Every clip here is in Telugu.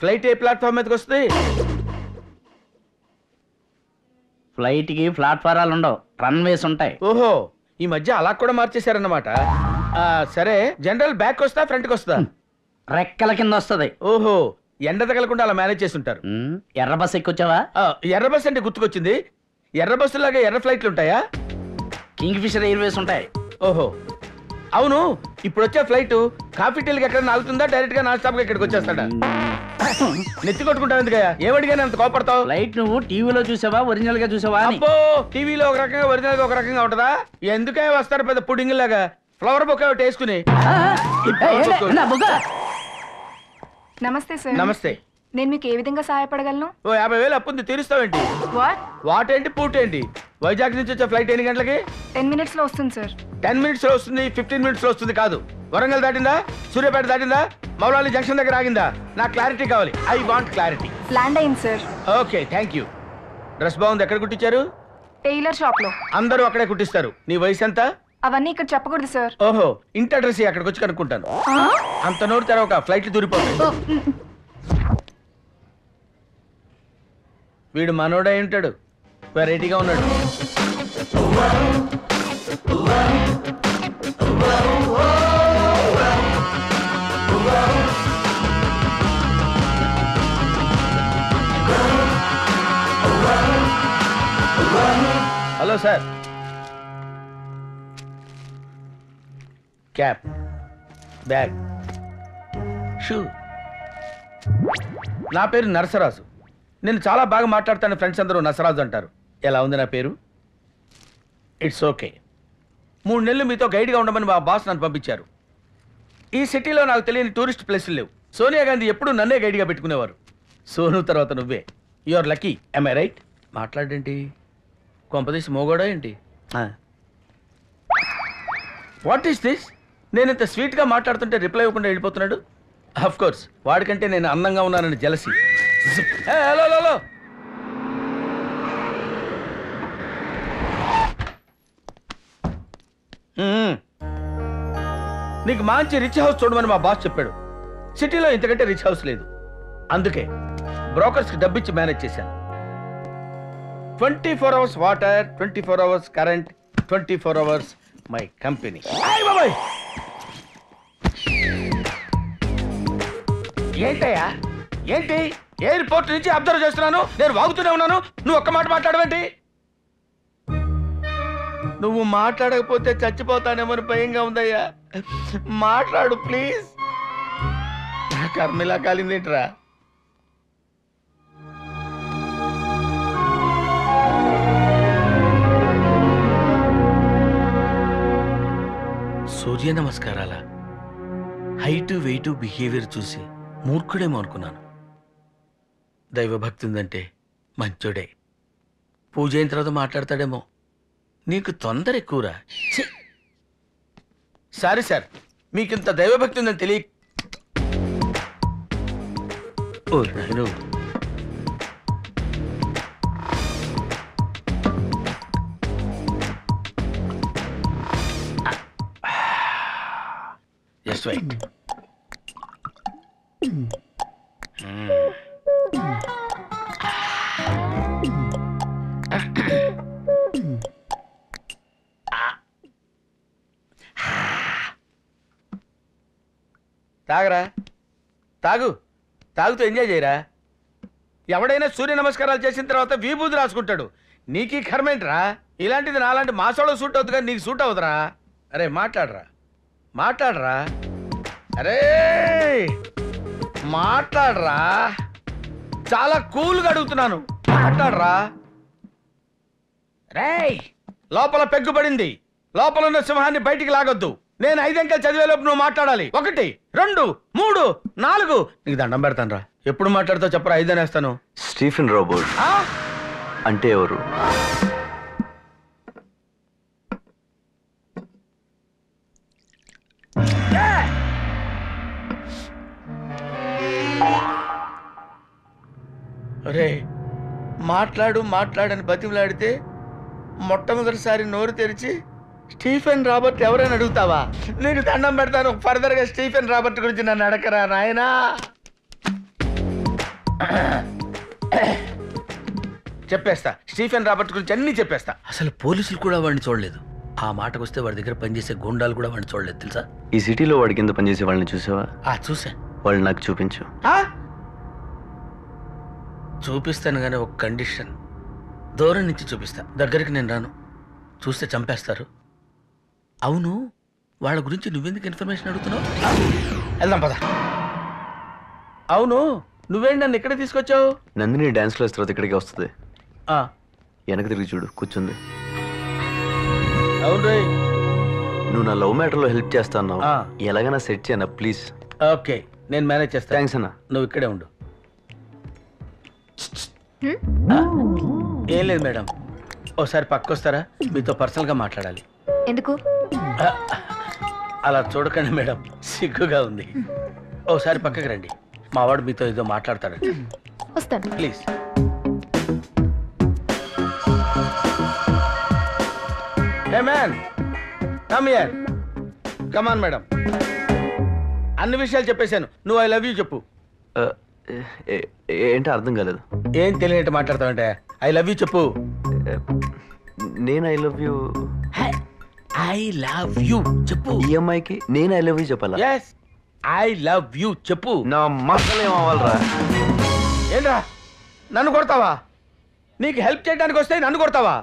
ఫ్లైట్ ఏ ప్లాట్ఫామ్ మీదకి వస్తుంది? ఫ్లైట్ కి ప్లాట్ఫారాలు ఉండవు, రన్వేస్ ఉంటాయి. ఓహో, ఈ మధ్య అలా కూడా మార్చేశారన్నమాట. సరే, జనరల్ బ్యాక్ వస్తా ఫ్రంట్కి వస్తా? రెక్కల కింద వస్తుంది. ఓహో, ఎండ తగలకుండా అలా మేనేజ్ చేస్తుంటారు. ఎర్ర బస్ ఎక్కొచ్చావా? ఎర్ర బస్ అంటే గుర్తుకొచ్చింది. ఎర్ర బస్సులాగా ఎర్ర ఫ్లైట్లు ఉంటాయా? కింగ్ ఫిషర్ ఎయిర్వేస్ ఉంటాయి. ఓహో, అవును. ఇప్పుడు వచ్చే ఫ్లైట్ కాఫీ టీలకి ఎక్కడ ఆగుతుందా, డైరెక్ట్ గా నాన్ స్టాప్ గా ఇక్కడికి వచ్చేస్తాడా? నెత్తి కొట్టుకుంటావు ఎందుకయ్యా? ఏమడిగానే అంత కోపడతావు? ఫ్లైట్ నువ్వు టీవీలో చూసావా, ఒరిజినల్ గా చూసావా? అబ్బో, టీవీలో ఒక రకంగా ఒరిజినల్ గా ఒక రకంగా ఉంటదా? ఎందుకే వస్తారు పెద్ద పుడింగ్ లాగా ఫ్లవర్ బొక్క ఒకటి వేసుకుని? నమస్తే సార్. నమస్తే. నేను మీకు ఏ విధంగా సహాయపడగలను? ఓ 50,000 అప్పుంది, తీరుస్తావేంటి? వాట్ ఏంటి పూట్ ఏంటి? వైజాగ్ నుంచి వచ్చే ఫ్లైట్ ఎన్ని గంటలకి? 10 minutes లో వస్తుంది సార్. 10 minutes లో వస్తుంది, 15 minutes లో వస్తుంది కాదు. వరంగల్ దాటిందా, సూర్యాపేట దాటిందా, మౌలాలి జంక్షన్ దగ్గర ఆగిందా? నాకు క్లారిటీ కావాలి. I want clarity. ల్యాండ్ అయింది sir. Okay, thank you. Dress బాగుంది. ఎక్కడ కుట్టించారు? టైలర్ షాప్ లో. అందరూ అక్కడే కుట్టిస్తారు. నీ వయసు ఎంత? అవన్నీ ఇక్కడ చెప్పకూడదు సార్. ఓహో, ఇంటి అడ్రస్ అక్కడికి వచ్చి కనుక్కుంటాను. అంత నోటి తెరవక ఫ్లైట్లు దూరిపోతాయి. వీడు మనోడై ఉంటాడు, వెరైటీగా ఉన్నాడు. Hello sir. Cap, bag, shoe. నా పేరు నరసరాజు. నేను చాలా బాగా మాట్లాడతాను. ఫ్రెండ్స్ అందరూ నరసరాజు అంటారు. ఎలా ఉంది నా పేరు? It's okay. 3 నెలలు మీతో గైడ్గా ఉండమని మా బాస్ నన్ను పంపించారు. ఈ సిటీలో నాకు తెలియని టూరిస్ట్ ప్లేసులు లేవు. సోనియా గాంధీ ఎప్పుడూ నన్నే గైడ్గా పెట్టుకునేవారు. సోను తర్వాత నువ్వే. You are lucky. am I right? మాట్లాడేంటి? కొంపదీసి మోగోడా ఏంటి? What is this? నేను ఇంత స్వీట్గా మాట్లాడుతుంటే రిప్లై ఇవ్వకుండా వెళ్ళిపోతున్నాడు. ఆఫ్ కోర్స్, వాడికంటే నేను అందంగా ఉన్నానని జెలసీ. హలో హలో, నీకు మంచి రిచ్ హౌస్ చూడమని మా బాస్ చెప్పాడు. సిటీలో ఇంతకంటే రిచ్ హౌస్ లేదు. అందుకే బ్రోకర్స్కి డబ్బిచ్చి మేనేజ్ చేశాను. 24 hours water, 24 hours current, 24 hours my company. ఏంటయ్యా ఏంటి? ఎయిర్పోర్ట్ నుంచి అబ్జర్వ్ చేస్తున్నాను. నేను వాగుతూనే ఉన్నాను, నువ్వు ఒక్క మాట మాట్లాడవేంటి? నువ్వు మాట్లాడకపోతే చచ్చిపోతానేమని భయంగా ఉందయ్యా. మాట్లాడు ప్లీజ్. కర్మిలా కాలిందేంట్రా? సూర్య నమస్కారాల హైటు వెయిటు బిహేవియర్ చూసి మూర్ఖుడేమో అనుకున్నాను. దైవభక్తి ఉందంటే మంచోడే. పూజ అయిన తర్వాత మాట్లాడతాడేమో. నీకు తొందర ఎక్కువరా. సారీ సార్, మీకింత దైవభక్తి ఉందని తెలియ. ఓ నాయను, జస్ట్ వెయిట్. తాగరా, తాగు. తాగుతూ ఎంజాయ్ చేయరా. ఎవడైనా సూర్య నమస్కారాలు చేసిన తర్వాత విభూతి రాసుకుంటాడు. నీకీ కర్మేంట్రా? ఇలాంటిది నాలాంటి మాసోళ్ళ సూట్ అవుతుంది కానీ నీకు సూట్ అవుతురా? అరే మాట్లాడరా, మాట్లాడరా. అరే మాట్లాడరా. చాలా కూల్గా అడుగుతున్నాను, మాట్లాడరా. రేయ్, లోపల పెగ్గుపడింది. లోపల ఉన్న సింహాన్ని బయటికి లాగొద్దు. నేను 5 అంకెలు చదివేలోపు నువ్వు మాట్లాడాలి. 1 2 3 4. నీకు దండం పెడతాను రా. ఎప్పుడు మాట్లాడతావు చెప్పరా, 5 అనేస్తాను. స్టీఫెన్ రోబోట్ అంటే ఎవరు? అరే మాట్లాడు మాట్లాడని బతిమలాడితే మొట్టమొదటిసారి నోరు తెరిచి స్టీఫెన్ రాబర్ట్ ఎవరైనా అడుగుతావా? నీకు దండం పెడతాను, ఫర్దర్ గా స్టీఫెన్ రాబర్ట్ గురించి నన్ను అడగరా నాయనా. చెప్పేస్తా, స్టీఫెన్ రాబర్ట్ గురించి అన్ని చెప్పేస్తా. అసలు పోలీసులు కూడా వాడిని చూడలేదు. ఆ మాటకు వస్తే వాడి దగ్గర పనిచేసే గుండాలు కూడా వాడిని చూడలేదు తెలుసా. ఈ సిటీలో వాడి కింద పనిచేసే వాళ్ళని చూసావా? చూసా. వాళ్ళు నాకు చూపించు. చూపిస్తాను కానీ ఒక కండిషన్. దూరం నుంచి చూపిస్తా, దగ్గరికి నేను రాను. చూస్తే చంపేస్తారు. అవును, వాళ్ళ గురించి నువ్వెందుకు ఇన్ఫర్మేషన్ అడుగుతున్నావు? వెళ్దాం పద. అవును, నువ్వేంటి నన్ను ఇక్కడ తీసుకొచ్చావు? నందిని డాన్స్ క్లాస్ తర్వాత ఇక్కడికి వస్తుంది. ఆ, వెనక తిరిగి చూడు, కూర్చుంది. అవును రే. నువ్వు నా లవ్ మ్యాటర్లో హెల్ప్ చేస్తా అన్నావు. ఆ. ఎలాగైనా సెట్ చేయనా ప్లీజ్? ఓకే, నేను మేనేజ్ చేస్తా. థ్యాంక్స్ అన్న. నువ్వు ఇక్కడే ఉండు. ఏం లేదు మేడం, ఓసారి పక్కొస్తారా? మీతో పర్సనల్గా మాట్లాడాలి. ఎందుకు? అలా చూడకండి మేడం, సిగ్గుగా ఉంది. ఓసారి పక్కకి రండి, మా వాడు మీతో ఏదో మాట్లాడతాడండి. వస్తాను. Please. Hey man, come here. Come on madam. అన్ని విషయాలు చెప్పేశాను, నువ్వు ఐ లవ్ యూ చెప్పు. ఏంటో అర్థం కాలేదు. ఏం తెలియనట్టు మాట్లాడతావంటే? ఐ లవ్ యూ చెప్పు. నేను I love you. I love you చెప్పు. ఈ అమ్మాయికి నేను ఐ లవ్ యూ చెప్పాలా? ఎస్, ఐ లవ్ యూ చెప్పు. నా మసలు ఏమవ్వాలరా? ఏంట్రా నన్ను కొడతావా? నీకు హెల్ప్ చేయడానికి వస్తే నన్ను కొడతావా?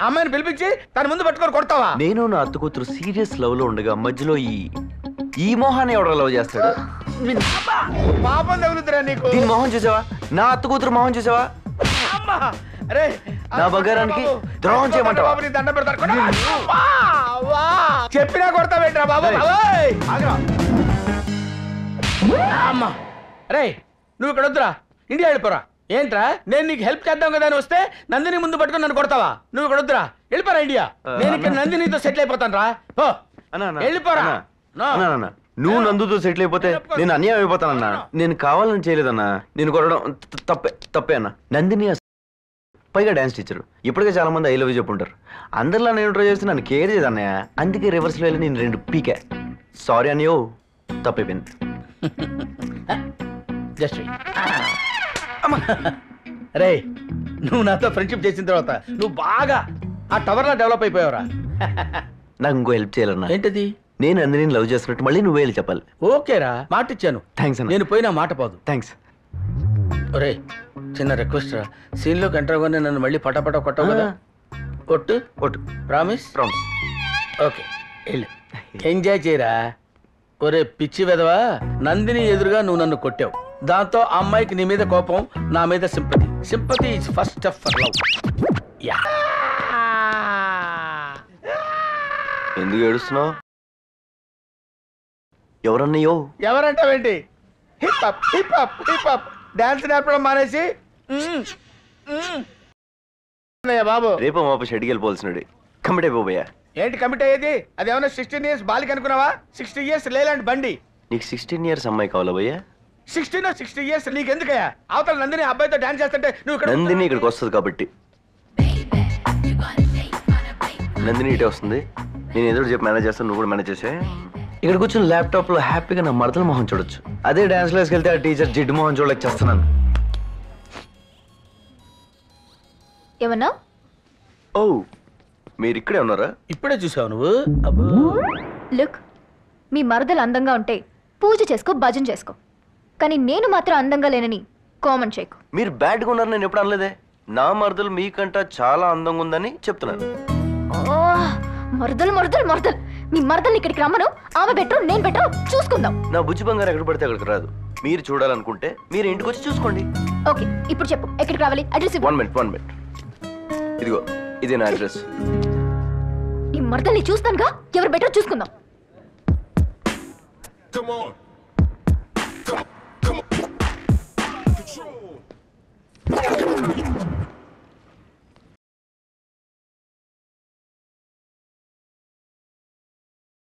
అమ్మాయిని పిలిపించి తన ముందు పట్టుకొని కొడతావా? నేను నా అత్త కూతురు సీరియస్ లవ్ లో ఉండగా మధ్యలో ఈ మోహాన్ని ఎవడో లవ్ చేస్తాడు? పాపం తగులుతురా నీకు. దీని మొహం చూసావా? నా అత్త కూతురు మొహం చూసావా? అమ్మా, అరే నా బంగారానికి ద్రోహం చేయమంటావా? బాబు, నీ దండం పెడతాను. చెప్పినా కొడతావేంట్రా బాబు? అమ్మా, రే నువ్వు ఇక్కడ వద్దురా, ఇండియా వెళ్ళిపోరా. ఏంట్రా, నేను నీకు హెల్ప్ చేద్దాం కదా అని వస్తే నందిని ముందు పట్టుకొని నన్ను కొడతావా? నువ్వు ఇక్కడ వద్దురా, వెళ్ళిపోరా ఇండియా. నేను ఇక్కడ నందినితో సెటిల్ అయిపోతాను రా. వెళ్ళిపోరా. నువ్వు నందుతో సెటిల్ అయిపోతే నేను అన్యాయం అయిపోతానన్నా. నేను కావాలని చేయలేదన్నా. నేను కొట్టడం తప్పే అన్న. నందిని పైగా డాన్స్ టీచర్. ఇప్పటికే చాలా మంది ఐ లవ్ యూ చెప్పుంటారు. అందరిలా నేను ట్రై చేస్తే నన్ను కేర్ చేయదన్నయ్య. అందుకే రివర్స్ లో వెళ్ళి నేను 2 పీకా. సారీ అన్నయ్యో, తప్పైపోయింది. జస్ట్ రే, నువ్వు నాతో ఫ్రెండ్షిప్ చేసిన తర్వాత నువ్వు బాగా ఆ టవర్ లా డెవలప్ అయిపోయావురా. నాకు ఇంకో హెల్ప్ చేయాలన్నా. ఏంటది? నేను అందరినీ లవ్ చేస్తున్నట్టు మళ్ళీ నువ్వే వెళ్ళి చెప్పాలి. ఓకేరా, మాట ఇచ్చాను. థ్యాంక్స్ అన్న. నేను పోయినా మాట పోదు. థ్యాంక్స్. ఒరే చిన్న రిక్వెస్ట్ రా, సీన్ లోకి ఎంటర్ అవ్వగానే నన్ను మళ్ళీ పటాపట కొట్టవు కదా? ఒట్టు ఒట్టు. ప్రామిస్? ప్రామిస్. ఓకే, వెళ్ళు, ఎంజాయ్ చేయరా. ఒరే పిచ్చి వెదవా, నందిని ఎదురుగా నువ్వు నన్ను కొట్టావు. దాంతో ఆ అమ్మాయికి నీ మీద కోపం, నా మీద sympathy. Sympathy is first step for love. Yeah. ఎందుకు ఏడుస్తున్నావు? ఎవరన్నయ్యో? ఎవరంటావేంటి? Hip hop hip hop hip hop dance నేర్పడం మానేసి బాబు రేపు మాపు షెడ్కి వెళ్ళిపోవాల్సినది. కమిట్ అయిపోయా. ఏంటి కమిట్ అయ్యేది? అది ఏమన్నా 16 years బాలిక అనుకున్నావా? 60 years లేలాంటి బండి. నీకు 16 years అమ్మాయి కావాలా భయ్యా? 60 years నీకెందుకయ్యా? అవతల నందిని అబ్బాయితో డాన్స్ చేస్తుంటే నువ్వు ఇక్కడ. నందిని ఇక్కడికి వస్తుంది కాబట్టి. నందిని ఇటే వస్తుంది. నేను ఎదురు చెప్పి మేనేజ్ చేస్తాను, నువ్వు కూడా మేనేజ్ చేసే. ఇక్కడ కూర్చొని ల్యాప్టాప్ లో హ్యాపీగా నా మడతల మొహం చూడొచ్చు. అదే డాన్స్ క్లాస్కి వెళ్తే ఆ టీచర్ జిడ్డు మొహం చూడలేక చేస్తున్నాను. ఏమన్నా? ఓ, మీరు ఇక్కడే ఉన్నారా? ఇప్పుడే చూసావు నువ్వు? లుక్, మీ మరదలు అందంగా ఉంటే పూజ చేసుకో, భజన చేసుకో. కానీ నేను మాత్రం అందంగా లేనని కామెంట్ చేయకు. మీరు బ్యాడ్గా ఉన్నారు నేను ఎప్పుడు అనలేదే. నా మరదలు మీకంట చాలా అందంగా ఉందని చెప్తున్నాను. మరదలు మరదలు మరదలు. మీ మరదల్ని ఇక్కడికి రమ్మను. ఆమె బెటర్, నేను బెటర్, చూసుకుందాం. నా బుజ్జి బంగారు ఎక్కడ పడితే అక్కడికి రాదు. మీరు చూడాలనుకుంటే మీరు ఇంటికి వచ్చి చూసుకోండి. ఓకే, ఇప్పుడు చెప్పు, ఎక్కడికి రావాలి? అడ్రస్ ఇవ్వు. 1 minute. ఇదిగో, ఇదే నా అడ్రస్. ఈ మరదల్ని చూస్తానుగా, ఎవరు బెటర్ చూసుకుందాం. Come on. Come on. Control.